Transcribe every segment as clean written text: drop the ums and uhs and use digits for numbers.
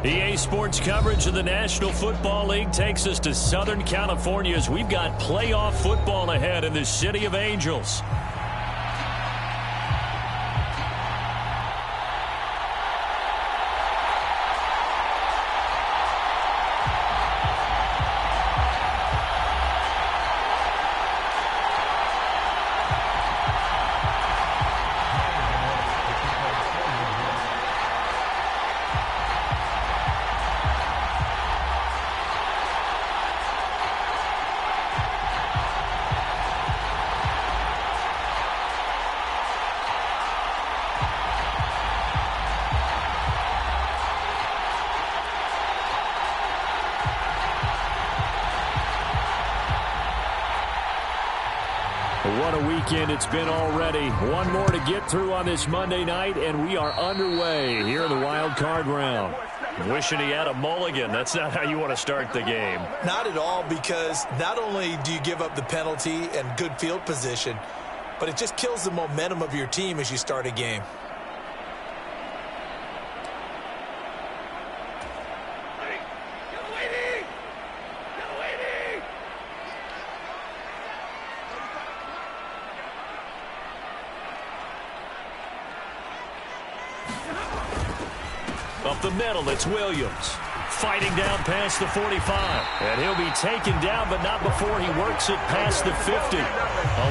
EA Sports coverage of the National Football League takes us to Southern California as we've got playoff football ahead in the City of Angels. What a weekend it's been already. One more to get through on this Monday night, and we are underway here in the wild card round. Wishing he had a mulligan. That's not how you want to start the game. Not at all, because not only do you give up the penalty and good field position, but it just kills the momentum of your team as you start a game. Up the middle, it's Williams. Fighting down past the 45. And he'll be taken down, but not before he works it past the 50.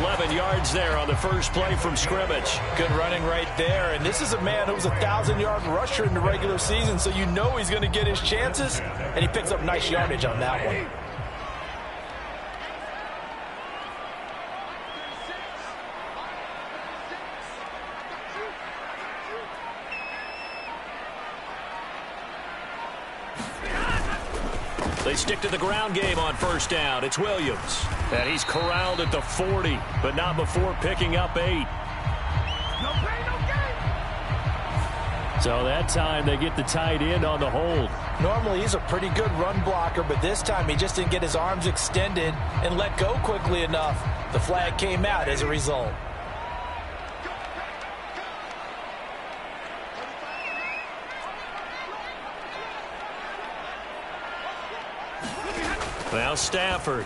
11 yards there on the first play from scrimmage. Good running right there. And this is a man who was a 1,000-yard rusher in the regular season, so you know he's going to get his chances. And he picks up nice yardage on that one. They stick to the ground game on first down. It's Williams. And he's corralled at the 40, but not before picking up 8. So that time they get the tight end on the hold. Normally he's a pretty good run blocker, but this time he just didn't get his arms extended and let go quickly enough. The flag came out as a result. Now Stafford.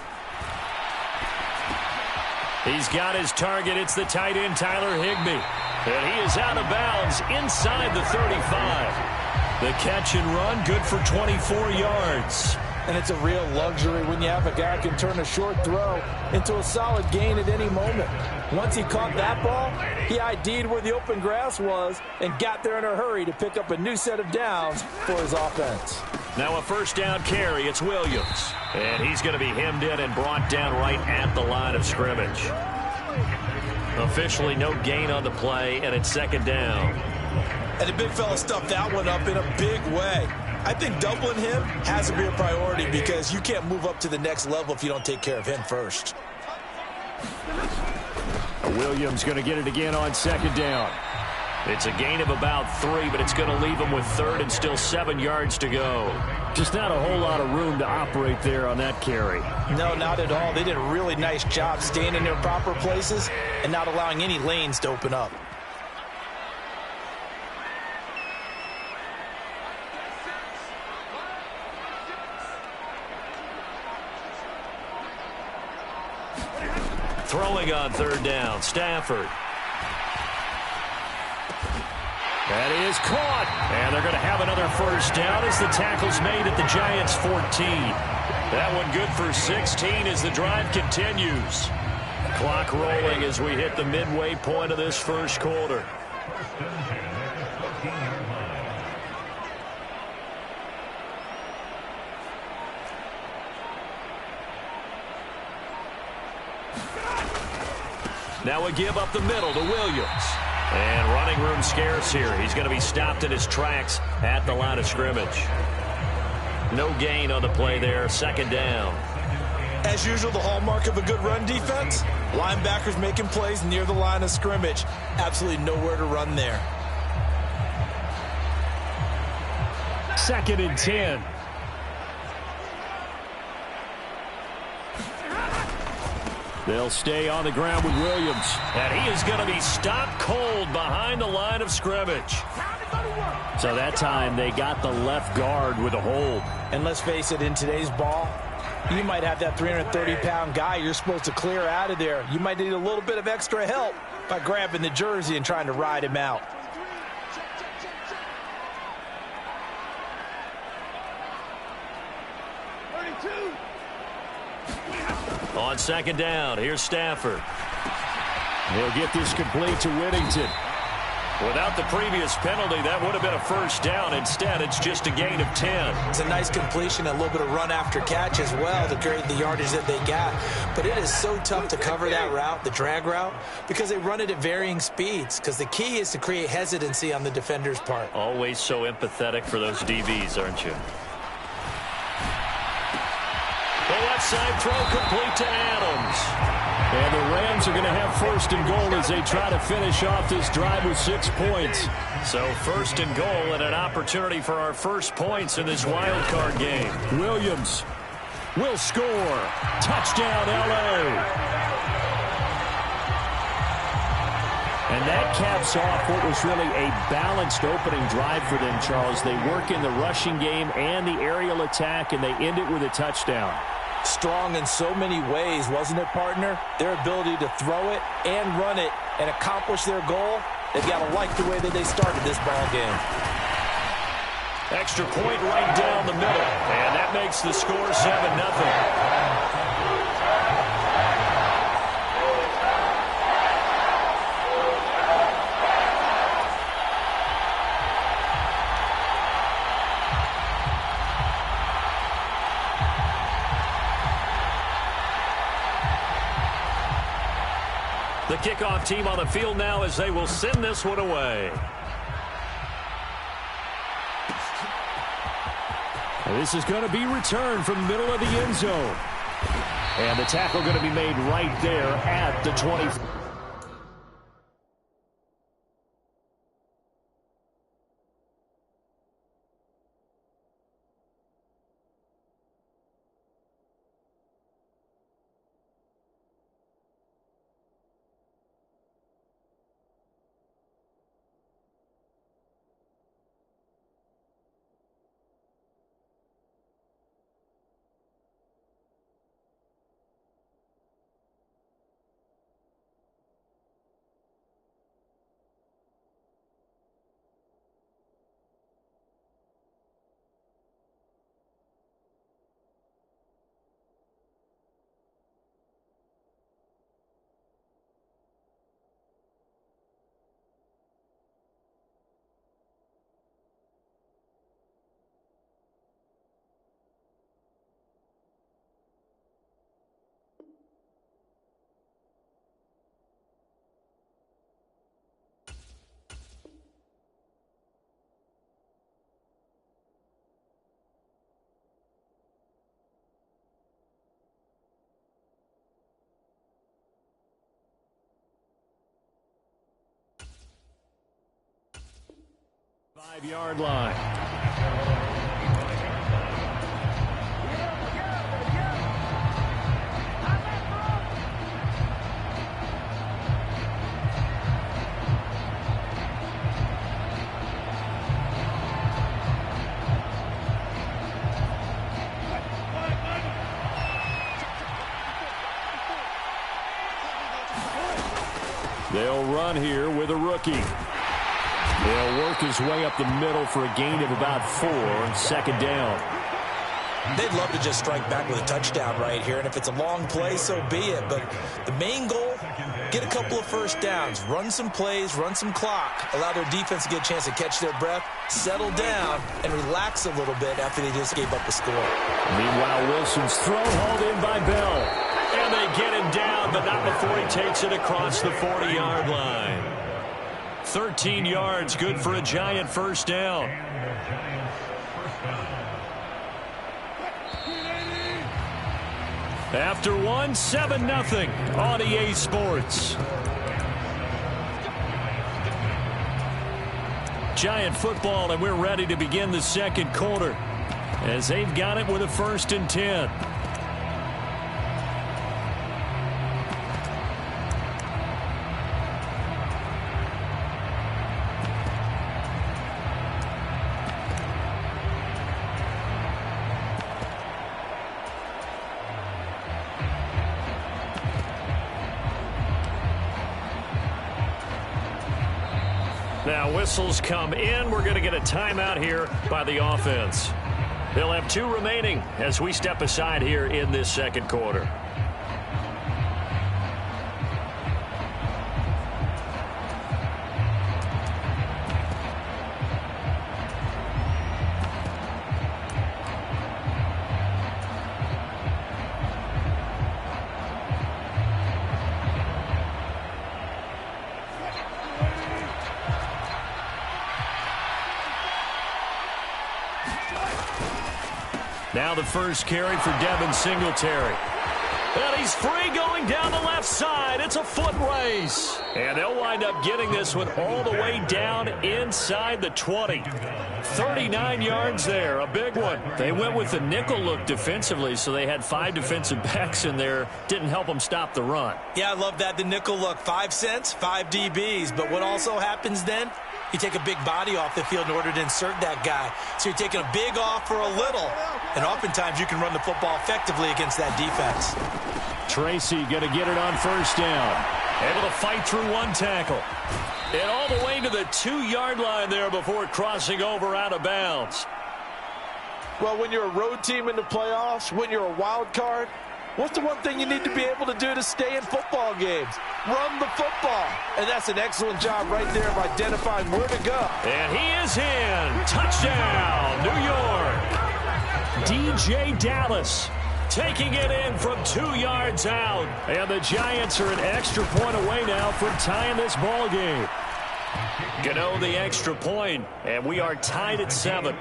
He's got his target. It's the tight end, Tyler Higbee. And he is out of bounds inside the 35. The catch and run, good for 24 yards. And it's a real luxury when you have a guy who can turn a short throw into a solid gain at any moment. Once he caught that ball, he ID'd where the open grass was and got there in a hurry to pick up a new set of downs for his offense. Now a first down carry. It's Williams. And he's going to be hemmed in and brought down right at the line of scrimmage. Officially no gain on the play, and it's second down. And the big fella stuffed that one up in a big way. I think doubling him has to be a priority because you can't move up to the next level if you don't take care of him first. Williams going to get it again on second down. It's a gain of about 3, but it's going to leave him with third and still 7 yards to go. Just not a whole lot of room to operate there on that carry. No, not at all. They did a really nice job staying in their proper places and not allowing any lanes to open up. Throwing on third down, Stafford. That is caught. And they're going to have another first down as the tackle's made at the Giants' 14. That one good for 16 as the drive continues. Clock rolling as we hit the midway point of this first quarter. Now a give up the middle to Williams. And running room scarce here. He's going to be stopped in his tracks at the line of scrimmage. No gain on the play there. Second down. As usual, the hallmark of a good run defense, linebackers making plays near the line of scrimmage. Absolutely nowhere to run there. Second and 10. They'll stay on the ground with Williams. And he is going to be stopped cold behind the line of scrimmage. So that time they got the left guard with a hold. And let's face it, in today's ball, you might have that 330-pound guy you're supposed to clear out of there. You might need a little bit of extra help by grabbing the jersey and trying to ride him out. On second down, here's Stafford. He'll get this complete to Whittington. Without the previous penalty, that would have been a first down. Instead, it's just a gain of 10. It's a nice completion, a little bit of run after catch as well to create the yardage that they got. But it is so tough to cover that route, the drag route, because they run it at varying speeds. Because the key is to create hesitancy on the defender's part. Always so empathetic for those DBs, aren't you? The left side throw complete to Adams. And the Rams are going to have first and goal as they try to finish off this drive with 6 points. So first and goal and an opportunity for our first points in this wild card game. Williams will score. Touchdown, L.A. And that caps off what was really a balanced opening drive for them, Charles. They work in the rushing game and the aerial attack, and they end it with a touchdown. Strong in so many ways, wasn't it, partner? Their ability to throw it and run it and accomplish their goal, they've got to like the way that they started this ball game. Extra point right down the middle, and that makes the score 7-0. The kickoff team on the field now as they will send this one away. This is going to be returned from the middle of the end zone. And the tackle going to be made right there at the 20. 5-yard line. They'll run here with a rookie. He'll work his way up the middle for a gain of about 4 on second down. They'd love to just strike back with a touchdown right here, and if it's a long play, so be it. But the main goal, get a couple of first downs, run some plays, run some clock, allow their defense to get a chance to catch their breath, settle down, and relax a little bit after they just gave up a score. Meanwhile, Wilson's throw hauled in by Bell. And they get him down, but not before he takes it across the 40-yard line. 13 yards, good for a Giant first down. After one, 7-0 on EA Sports. Giant football, and we're ready to begin the second quarter as they've got it with a 1st and 10. Now whistles come in. We're going to get a timeout here by the offense. They'll have 2 remaining as we step aside here in this second quarter. Now the first carry for Devin Singletary. And he's free going down the left side. It's a foot race. And they'll wind up getting this one all the way down inside the 20. 39 yards there, a big one. They went with the nickel look defensively, so they had 5 defensive backs in there. Didn't help them stop the run. Yeah, I love that, the nickel look. 5 cents, 5 DBs. But what also happens then? You take a big body off the field in order to insert that guy. So you're taking a big off for a little. And oftentimes you can run the football effectively against that defense. Tracy going to get it on first down. Able to fight through 1 tackle. And all the way to the 2-yard line there before crossing over out of bounds. Well, when you're a road team in the playoffs, when you're a wild card, what's the one thing you need to be able to do to stay in football games? Run the football. And that's an excellent job right there of identifying where to go. And he is in. Touchdown, New York. DJ Dallas taking it in from 2 yards out. And the Giants are an extra point away now from tying this ball game. Gano the extra point, and we are tied at 7.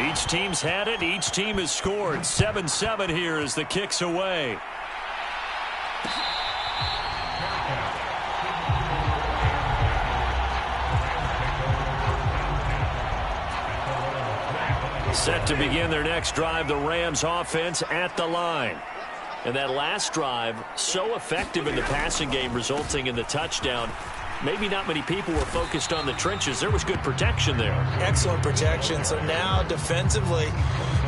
Each team's had it. Each team has scored. 7-7 here as the kick's away. Set to begin their next drive, the Rams offense at the line. And that last drive, so effective in the passing game, resulting in the touchdown. Maybe not many people were focused on the trenches. There was good protection there. Excellent protection. So now defensively,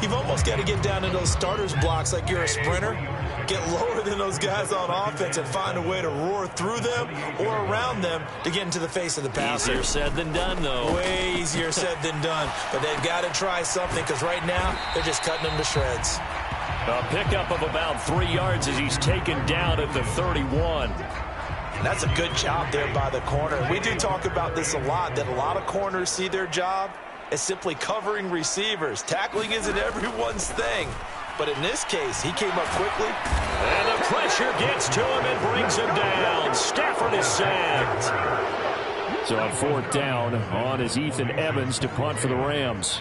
you've almost got to get down to those starters blocks like you're a sprinter. Get lower than those guys on offense and find a way to roar through them or around them to get into the face of the passer. Easier said than done, though. Way easier said than done. But they've got to try something because right now they're just cutting them to shreds. A pickup of about 3 yards as he's taken down at the 31. That's a good job there by the corner. We do talk about this a lot, that a lot of corners see their job as simply covering receivers. Tackling isn't everyone's thing. But in this case, he came up quickly. And the pressure gets to him and brings him down. Stafford is sacked. So on 4th down, on is Ethan Evans to punt for the Rams.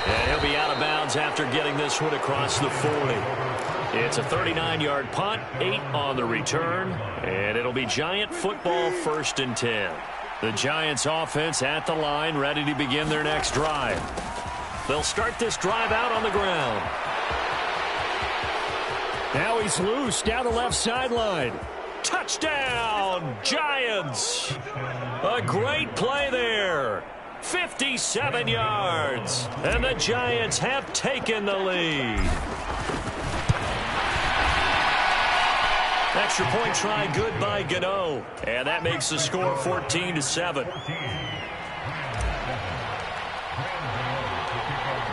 And he'll be out of bounds after getting this one across the 40. It's a 39-yard punt, 8 on the return, and it'll be Giant football 1st and 10. The Giants offense at the line, ready to begin their next drive. They'll start this drive out on the ground. Now he's loose down the left sideline. Touchdown, Giants! A great play there. 57 yards, and the Giants have taken the lead. Extra point try good by Gano, and that makes the score 14-7.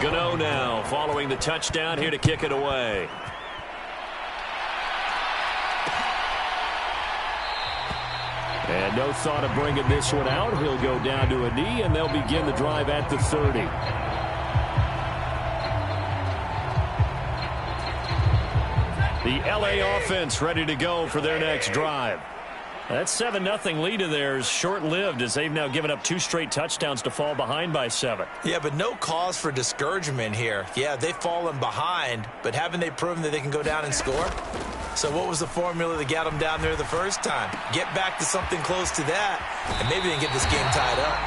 Gano now following the touchdown here to kick it away. And no thought of bringing this one out. He'll go down to a knee, and they'll begin the drive at the 30. The LA offense ready to go for their next drive. That 7-0 lead of theirs short-lived as they've now given up 2 straight touchdowns to fall behind by 7. Yeah, but no cause for discouragement here. Yeah, they've fallen behind, but haven't they proven that they can go down and score? So what was the formula that got them down there the first time? Get back to something close to that, and maybe they can get this game tied up.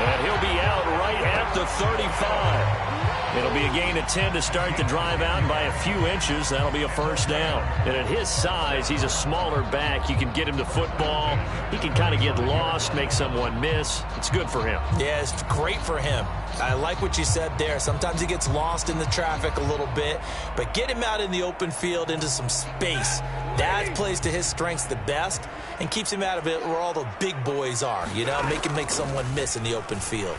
And he'll be out right at the 35. It'll be a gain of 10 to start the drive out, and by a few inches, that'll be a first down. And at his size, he's a smaller back. You can get him to football. He can kind of get lost, make someone miss. It's good for him. Yeah, it's great for him. I like what you said there. Sometimes he gets lost in the traffic a little bit, but get him out in the open field into some space. That plays to his strengths the best and keeps him out of it where all the big boys are. You know, make him make someone miss in the open field.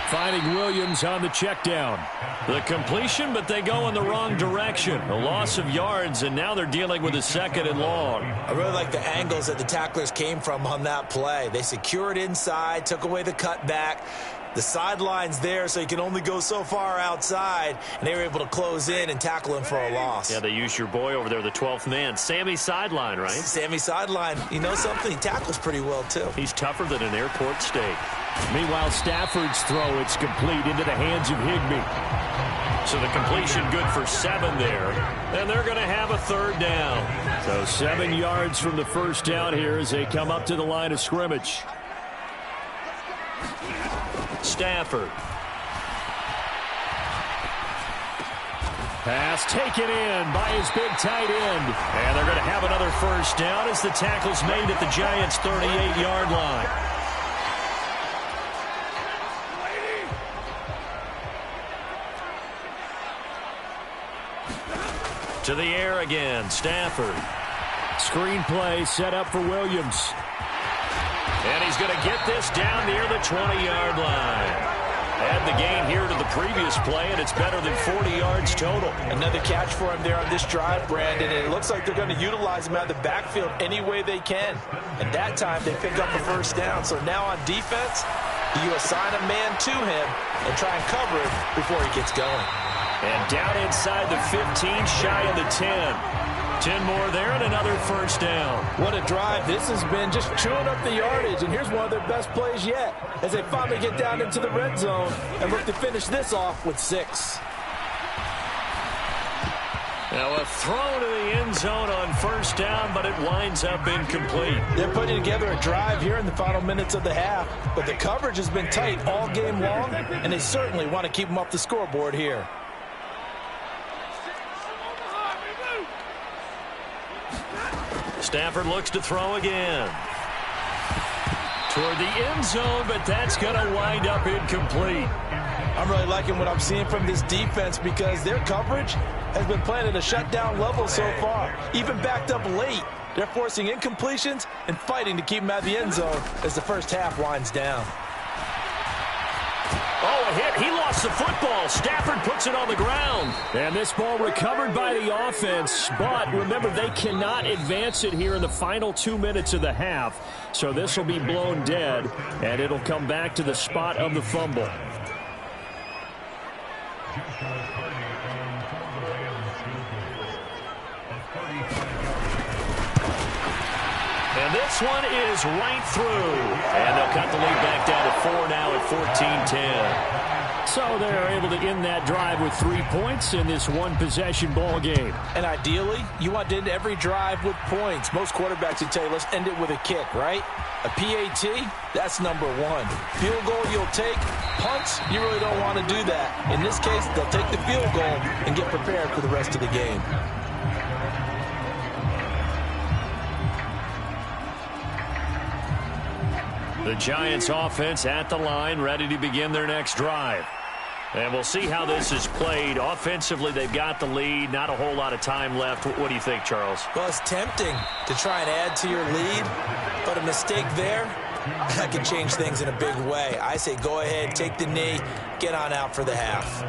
Finding Williams on the check down. The completion, but they go in the wrong direction. A loss of yards, and now they're dealing with a 2nd and long. I really like the angles that the tacklers came from on that play. They secured inside, took away the cutback. The sideline's there, so you can only go so far outside, and they were able to close in and tackle him for a loss. Yeah, they used your boy over there, the 12th man. Sammy Sideline, right? Sammy Sideline. You know something? He tackles pretty well, too. He's tougher than an airport steak. Meanwhile, Stafford's throw, it's complete into the hands of Higbee. So the completion good for 7 there. And they're going to have a 3rd down. So 7 yards from the first down here as they come up to the line of scrimmage. Stafford. Pass taken in by his big tight end. And they're going to have another first down as the tackle's made at the Giants' 38-yard line. To the air again, Stafford. Screen play set up for Williams. And he's going to get this down near the 20-yard line. Add the gain here to the previous play, and it's better than 40 yards total. Another catch for him there on this drive, Brandon, and it looks like they're going to utilize him out of the backfield any way they can. And that time, they pick up a first down. So now on defense, you assign a man to him and try and cover him before he gets going. And down inside the 15, shy of the 10. 10 more there and another first down. What a drive this has been, just chewing up the yardage. And here's one of their best plays yet as they finally get down into the red zone and look to finish this off with 6. Now a throw to the end zone on first down, but it winds up incomplete. They're putting together a drive here in the final minutes of the half, but the coverage has been tight all game long, and they certainly want to keep them off the scoreboard here. Stafford looks to throw again. Toward the end zone, but that's going to wind up incomplete. I'm really liking what I'm seeing from this defense because their coverage has been playing at a shutdown level so far. Even backed up late, they're forcing incompletions and fighting to keep them out of the end zone as the first half winds down. Oh, a hit. He lost the football. Stafford puts it on the ground. And this ball recovered by the offense. But remember, they cannot advance it here in the final 2 minutes of the half. So this will be blown dead, and it'll come back to the spot of the fumble. And this one is right through. And they'll cut the lead back down to 4 now at 14-10. So they're able to end that drive with 3 points in this one-possession ball game. And ideally, you want to end every drive with points. Most quarterbacks would tell you, let's end it with a kick, right? A PAT, that's number 1. Field goal you'll take. Punts, you really don't want to do that. In this case, they'll take the field goal and get prepared for the rest of the game. The Giants offense at the line, ready to begin their next drive. And we'll see how this is played. Offensively, they've got the lead. Not a whole lot of time left. What do you think, Charles? Well, it's tempting to try and add to your lead, but a mistake there, that can change things in a big way. I say go ahead, take the knee, get on out for the half.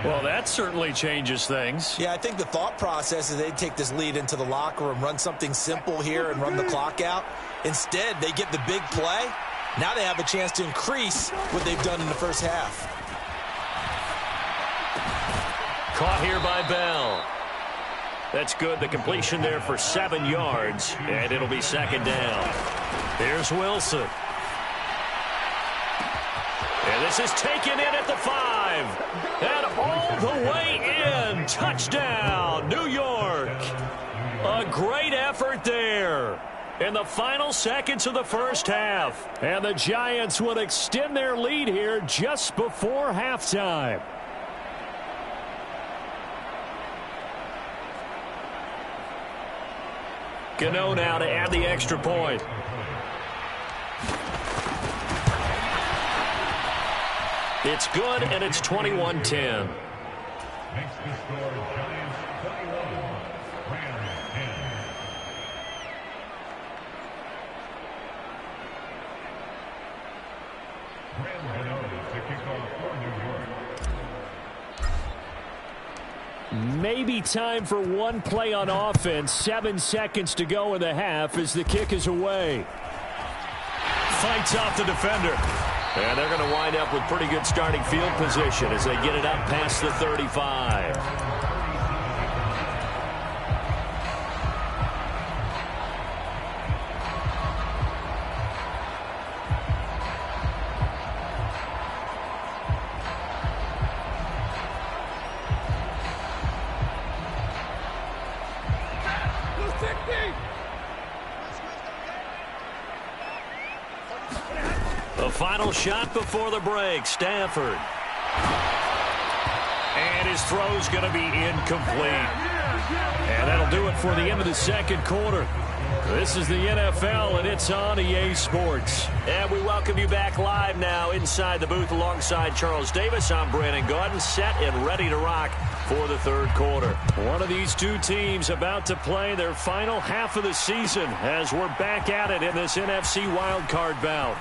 Well, that certainly changes things. Yeah, I think the thought process is they take this lead into the locker room, run something simple here and run the clock out. Instead, they get the big play. Now they have a chance to increase what they've done in the first half. Caught here by Bell. That's good. The completion there for 7 yards, and it'll be second down. Here's Wilson. And this is taken in at the 5. And all the way in. Touchdown, New York. A great effort there. in the final seconds of the first half. And the Giants will extend their lead here just before halftime. Gano now to add the extra point. It's good, and it's 21-10. Makes the score Giants 21, Rams 10. Rams to kick off for New York. Maybe time for one play on offense. 7 seconds to go in the half as the kick is away. Fights off the defender. And they're going to wind up with pretty good starting field position as they get it up past the 35. The final shot before the break, Stafford. And his throw's going to be incomplete. And that'll do it for the end of the second quarter. This is the NFL, and it's on EA Sports. And we welcome you back live now inside the booth alongside Charles Davis. I'm Brandon Gaudin, set and ready to rock for the third quarter. One of these two teams about to play their final half of the season as we're back at it in this NFC wildcard bout.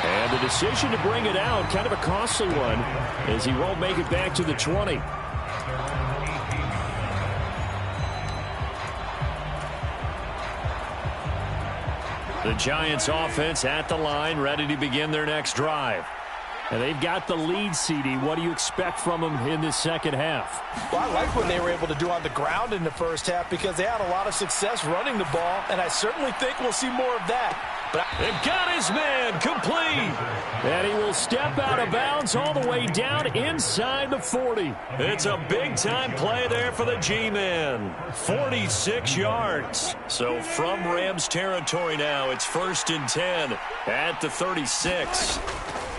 And the decision to bring it out, kind of a costly one, as he won't make it back to the 20. The Giants offense at the line, ready to begin their next drive. And they've got the lead, CD. What do you expect from them in this second half? Well, I like what they were able to do on the ground in the first half because they had a lot of success running the ball, and I certainly think we'll see more of that. But they've got his man complete. And he will step out of bounds all the way down inside the 40. It's a big-time play there for the G-Man. 46 yards. So from Rams territory now, it's 1st and 10 at the 36.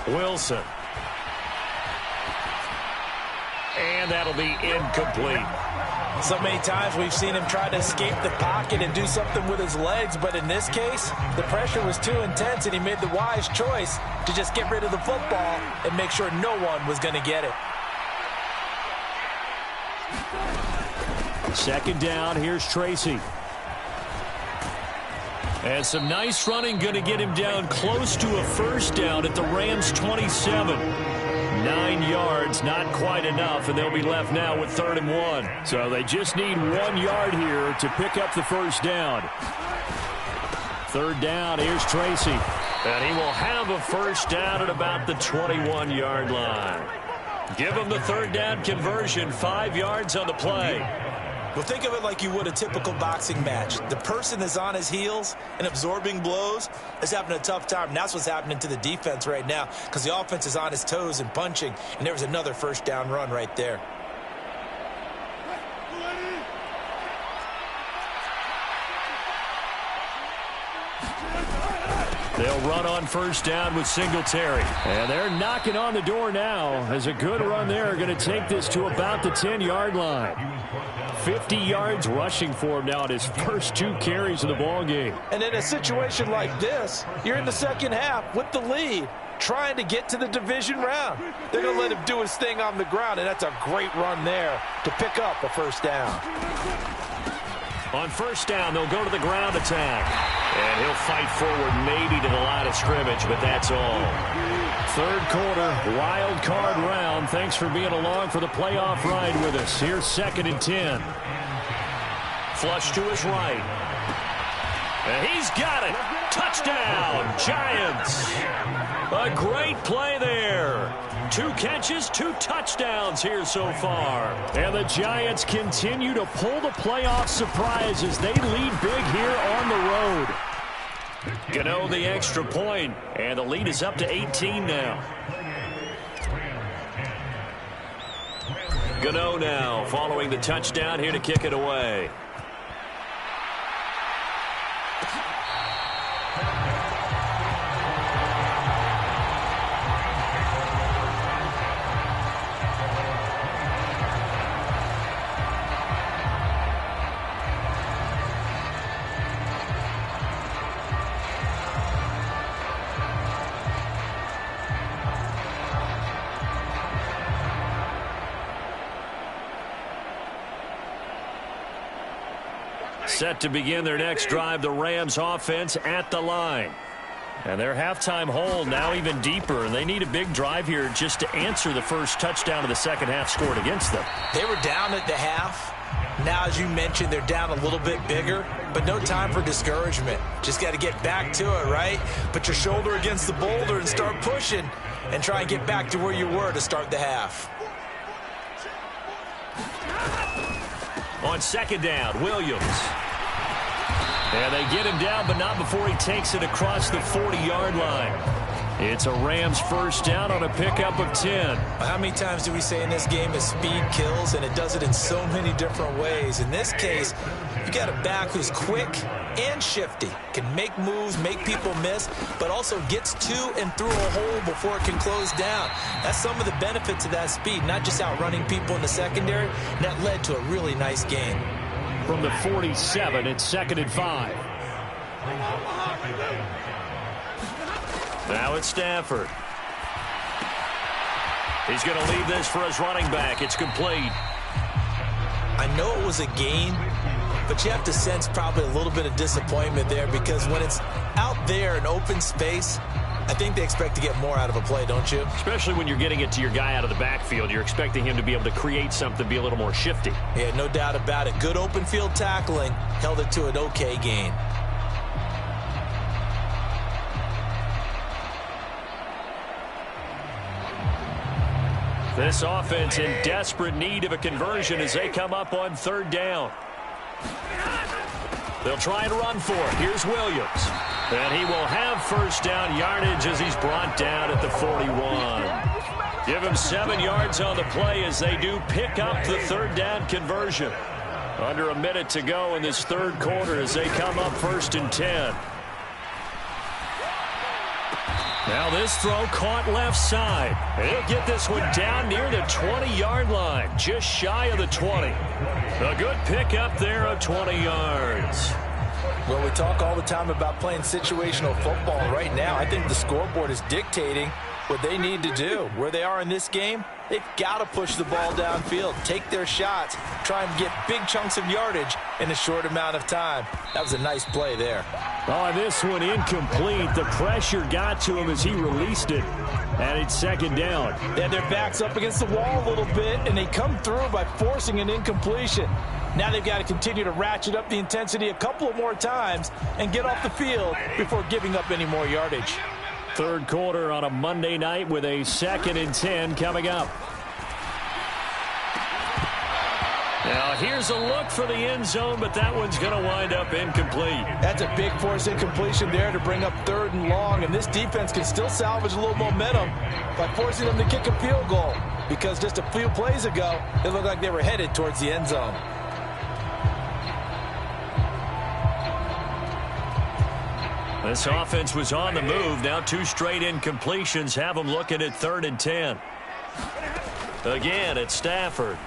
Wilson. And that'll be incomplete. So many times we've seen him try to escape the pocket and do something with his legs, but in this case, the pressure was too intense, and he made the wise choice to just get rid of the football and make sure no one was going to get it. Second down, here's Tracy. And some nice running, going to get him down close to a first down at the Rams' 27. 9 yards, not quite enough, and they'll be left now with 3rd and 1. So they just need 1 yard here to pick up the first down. 3rd down, here's Tracy. And he will have a first down at about the 21-yard line. Give him the 3rd down conversion, 5 yards on the play. Well, think of it like you would a typical boxing match. The person that's on his heels and absorbing blows is having a tough time. And that's what's happening to the defense right now because the offense is on his toes and punching. And there was another first down run right there. They'll run on first down with Singletary. And they're knocking on the door now as a good run there. Going to take this to about the 10-yard line. 50 yards rushing for him now at his first 2 carries of the ballgame. And in a situation like this, you're in the second half with the lead, trying to get to the division round. They're going to let him do his thing on the ground, and that's a great run there to pick up a first down. On first down, they'll go to the ground attack. And he'll fight forward maybe to the line of scrimmage, but that's all. Third quarter, wild card round. Thanks for being along for the playoff ride with us. Here's 2nd and 10. Flush to his right. And he's got it. Touchdown, Giants. A great play there. 2 catches, 2 touchdowns here so far. And the Giants continue to pull the playoff surprise as they lead big here on the road. Gano the extra point, and the lead is up to 18 now. Gano now following the touchdown here to kick it away. Set to begin their next drive, the Rams offense at the line. And their halftime hole now even deeper, and they need a big drive here just to answer the first touchdown of the second half scored against them. They were down at the half. Now, as you mentioned, they're down a little bit bigger, but no time for discouragement. Just got to get back to it, right? Put your shoulder against the boulder and start pushing and try and get back to where you were to start the half. On second down, Williams. And they get him down, but not before he takes it across the 40-yard line. It's a Rams first down on a pickup of 10. How many times do we say in this game that speed kills, and it does it in so many different ways? In this case, you got a back who's quick and shifty, can make moves, make people miss, but also gets to and through a hole before it can close down. That's some of the benefits of that speed, not just outrunning people in the secondary. And that led to a really nice game. From the 47, it's 2nd and 5. Now it's Stafford. He's going to leave this for his running back. It's complete. I know it was a gain, but you have to sense probably a little bit of disappointment there, because when it's out there in open space, I think they expect to get more out of a play, don't you? Especially when you're getting it to your guy out of the backfield. You're expecting him to be able to create something, be a little more shifty. Yeah, no doubt about it. Good open field tackling, held it to an okay gain. This offense in desperate need of a conversion as they come up on 3rd down. They'll try and run for it. Here's Williams. And he will have first down yardage as he's brought down at the 41. Give him 7 yards on the play as they do pick up the 3rd down conversion. Under a minute to go in this 3rd quarter as they come up 1st and 10. Now this throw caught left side. He'll get this one down near the 20-yard line, just shy of the 20. A good pickup there of 20 yards. Well, we talk all the time about playing situational football. Right now, I think the scoreboard is dictating what they need to do. Where they are in this game, they've got to push the ball downfield, take their shots, try and get big chunks of yardage in a short amount of time. That was a nice play there. Oh, this one incomplete. The pressure got to him as he released it. And it's 2nd down. They had their backs up against the wall a little bit, and they come through by forcing an incompletion. Now they've got to continue to ratchet up the intensity a couple of more times and get off the field before giving up any more yardage. 3rd quarter on a Monday night with a 2nd and 10 coming up. Now here's a look for the end zone, but that one's going to wind up incomplete. That's a big force incompletion there to bring up 3rd and long, and this defense can still salvage a little momentum by forcing them to kick a field goal, because just a few plays ago, it looked like they were headed towards the end zone. This offense was on the move. Now 2 straight incompletions have them looking at 3rd and 10. Again, it's Stafford.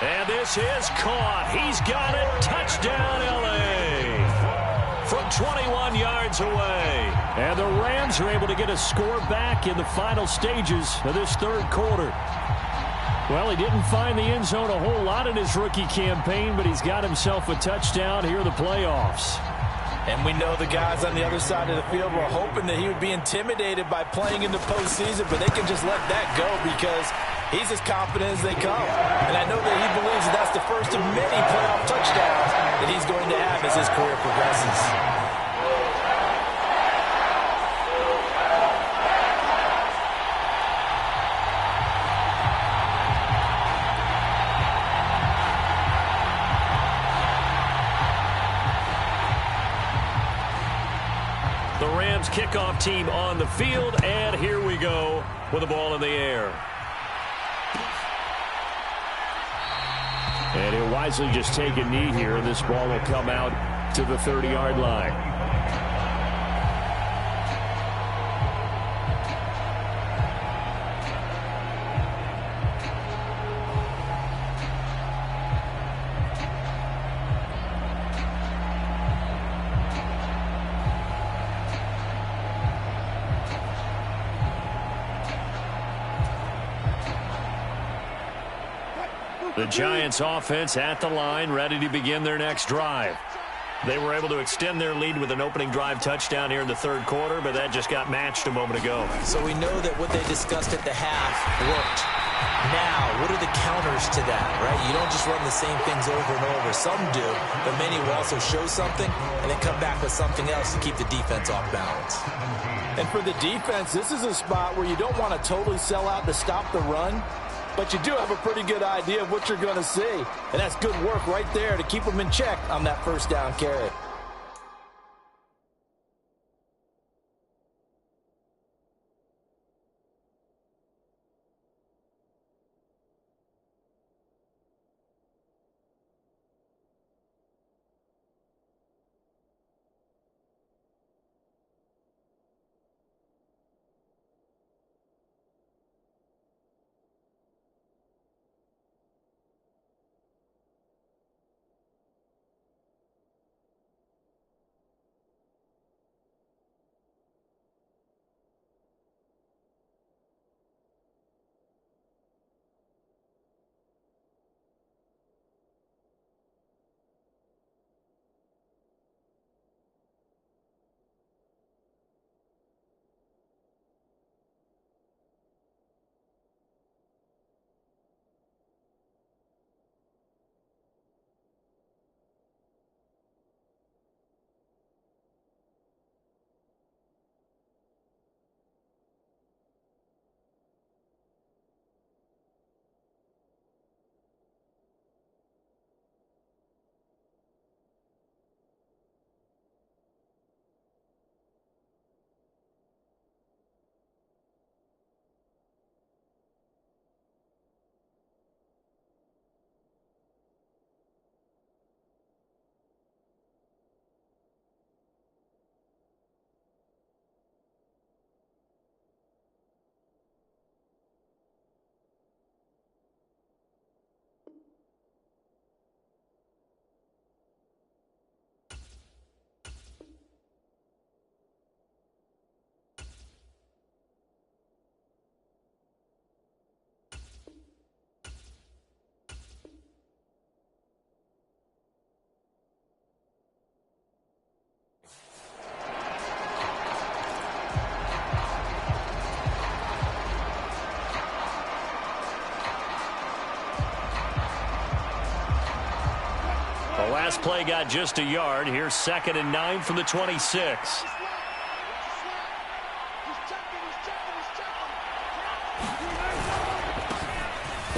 And this is caught. He's got it. Touchdown, L.A. From 21 yards away. And the Rams are able to get a score back in the final stages of this 3rd quarter. Well, he didn't find the end zone a whole lot in his rookie campaign, but he's got himself a touchdown here in the playoffs. And we know the guys on the other side of the field were hoping that he would be intimidated by playing in the postseason, but they can just let that go because he's as confident as they come. And I know that he believes that that's the first of many playoff touchdowns that he's going to have as his career progresses. The Rams kickoff team on the field, and here we go with the ball in the air. And he'll wisely just take a knee here, and this ball will come out to the 30-yard line. The Giants offense at the line, ready to begin their next drive. They were able to extend their lead with an opening drive touchdown here in the third quarter, but that just got matched a moment ago. So we know that what they discussed at the half worked. Now, what are the counters to that, right? You don't just run the same things over and over. Some do, but many will also show something and then come back with something else to keep the defense off balance. And for the defense, this is a spot where you don't want to totally sell out to stop the run, but you do have a pretty good idea of what you're going to see. And that's good work right there to keep them in check on that first down carry. The last play got just a yard. Here's 2nd and 9 from the 26.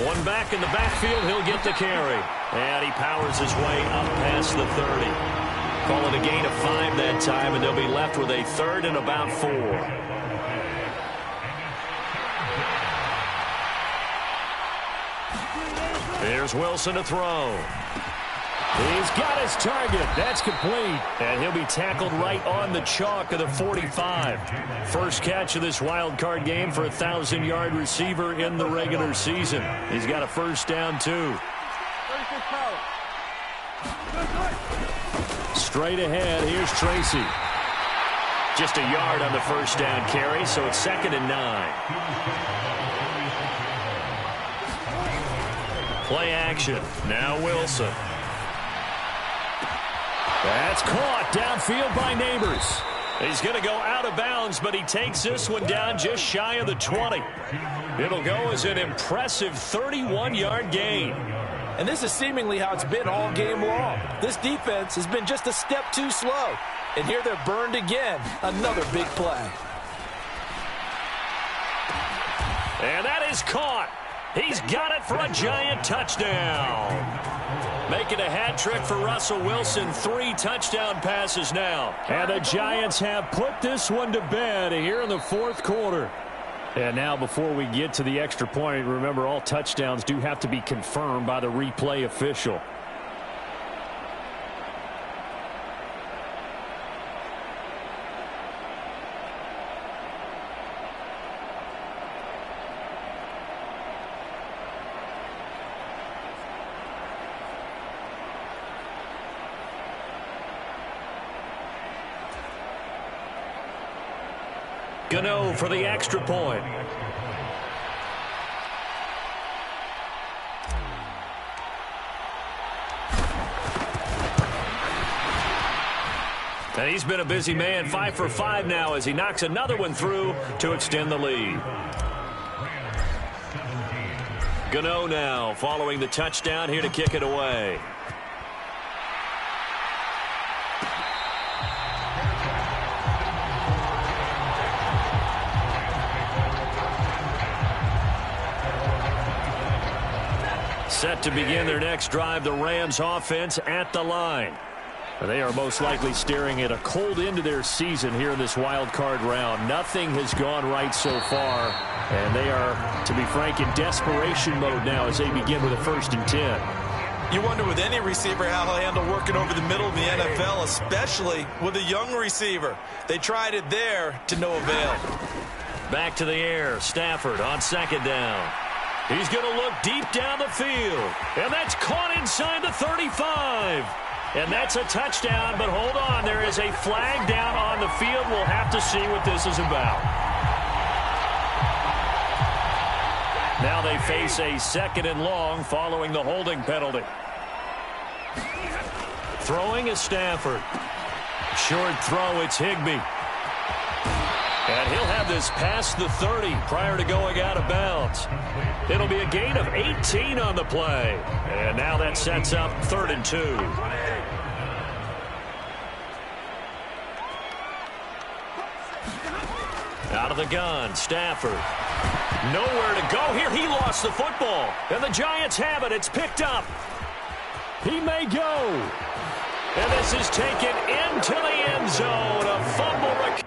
One back in the backfield. He'll get the carry. And he powers his way up past the 30. Call it a gain of 5 that time, and they'll be left with a 3rd and about 4. Here's Wilson to throw. He's got his target. That's complete. And he'll be tackled right on the chalk of the 45. First catch of this wild card game for a 1,000-yard receiver in the regular season. He's got a first down, too. Straight ahead, here's Tracy. Just a yard on the first down carry, so it's 2nd and 9. Play action. Now Wilson. That's caught downfield by Neighbors. He's going to go out of bounds, but he takes this one down just shy of the 20. It'll go as an impressive 31-yard gain. And this is seemingly how it's been all game long. This defense has been just a step too slow. And here they're burned again. Another big play. And that is caught. He's got it for a Giant touchdown. Making a hat trick for Russell Wilson. 3 touchdown passes now. And the Giants have put this one to bed here in the fourth quarter. And now before we get to the extra point, remember all touchdowns do have to be confirmed by the replay official. Gano for the extra point. And he's been a busy man, 5 for 5 now as he knocks another one through to extend the lead. Gano now following the touchdown here to kick it away. Set to begin their next drive, the Rams offense at the line. They are most likely staring at a cold end to their season here in this wild card round. Nothing has gone right so far, and they are, to be frank, in desperation mode now as they begin with a 1st and 10. You wonder with any receiver how they'll handle working over the middle in the NFL, especially with a young receiver. They tried it there to no avail. Back to the air, Stafford on 2nd down. He's going to look deep down the field, and that's caught inside the 35. And that's a touchdown, but hold on. There is a flag down on the field. We'll have to see what this is about. Now they face a 2nd and long following the holding penalty. Throwing is Stafford. Short throw, it's Higbee. And he'll have this past the 30 prior to going out of bounds. It'll be a gain of 18 on the play. And now that sets up 3rd and 2. Out of the gun, Stafford. Nowhere to go here. He lost the football. And the Giants have it. It's picked up. He may go. And this is taken into the end zone. A fumble recovery.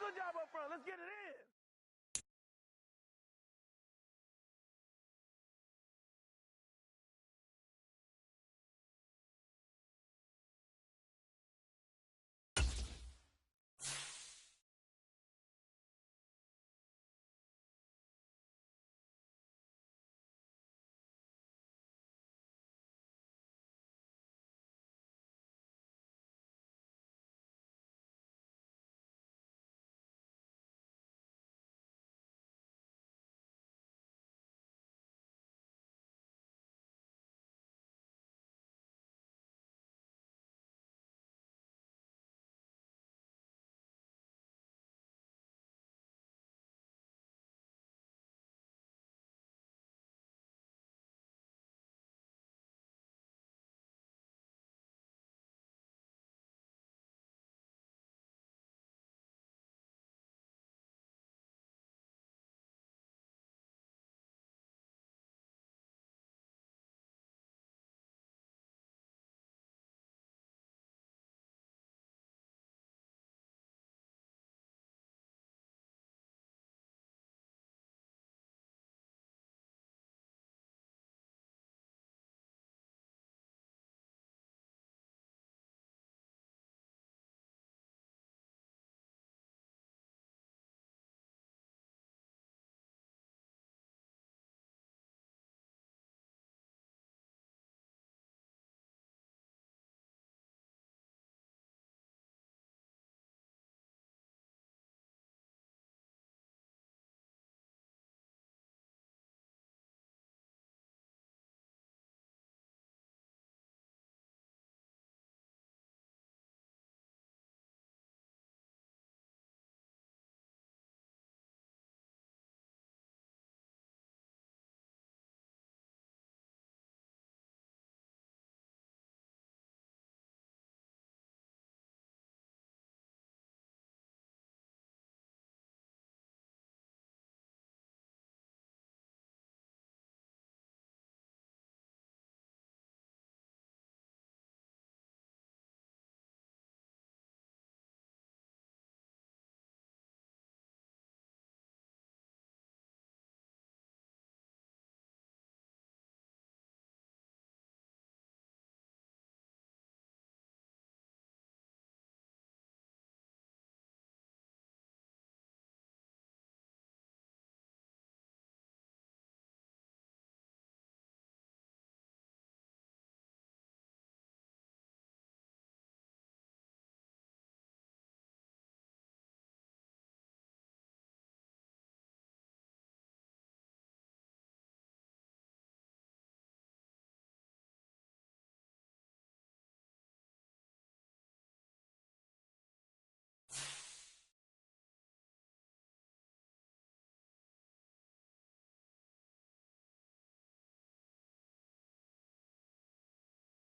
Good job up front. Let's get it in.